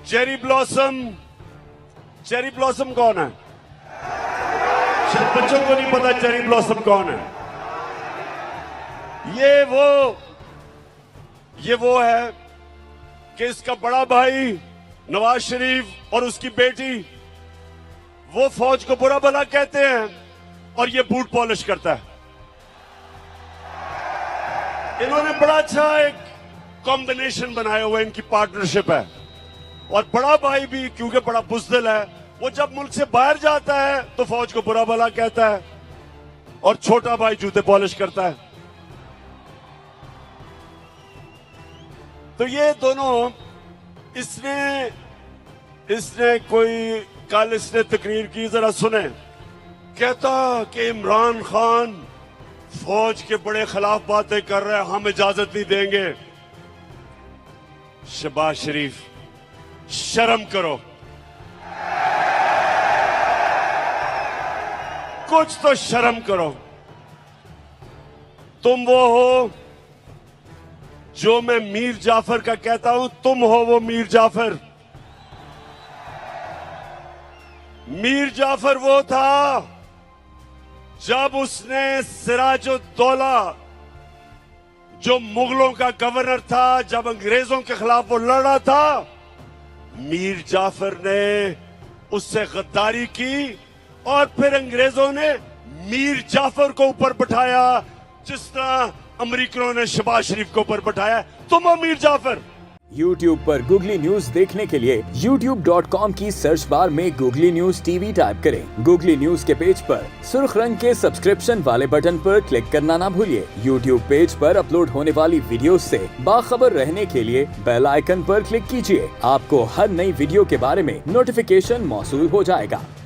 Cherry blossom कौन है? शायद बच्चों को नहीं पता चेरी ब्लॉसम कौन है। ये वो है कि इसका बड़ा भाई नवाज शरीफ और उसकी बेटी वो फौज को बुरा भला कहते हैं और ये बूट पॉलिश करता है। इन्होंने बड़ा अच्छा एक कॉम्बिनेशन बनाया हुआ है, इनकी पार्टनरशिप है। और बड़ा भाई भी क्योंकि बड़ा बुज़दिल है, वो जब मुल्क से बाहर जाता है तो फौज को बुरा भला कहता है और छोटा भाई जूते पॉलिश करता है। तो ये दोनों इसने कोई कल इसने तकरीर की, जरा सुने। कहता कि इमरान खान फौज के बड़े खिलाफ बातें कर रहे हैं, हम इजाजत नहीं देंगे। शहबाज शरीफ, शर्म करो, कुछ तो शर्म करो। तुम वो हो जो मैं मीर जाफर का कहता हूं, तुम हो वो मीर जाफर। मीर जाफर वो था जब उसने सिराजुद्दौला जो मुगलों का गवर्नर था, जब अंग्रेजों के खिलाफ वो लड़ा था, मीर जाफर ने उससे गद्दारी की और फिर अंग्रेजों ने मीर जाफर को ऊपर बिठाया, जिस तरह अमेरिकनों ने शहबाज शरीफ को ऊपर बिठाया। तुम हो मीर जाफर। YouTube पर गूगली न्यूज देखने के लिए youtube.com की सर्च बार में गूगली न्यूज टीवी टाइप करें। गूगली न्यूज के पेज पर सुर्ख रंग के सब्सक्रिप्शन वाले बटन पर क्लिक करना ना भूलिए। YouTube पेज पर अपलोड होने वाली वीडियो से बाखबर रहने के लिए बेल आइकन पर क्लिक कीजिए। आपको हर नई वीडियो के बारे में नोटिफिकेशन मौसूल हो जाएगा।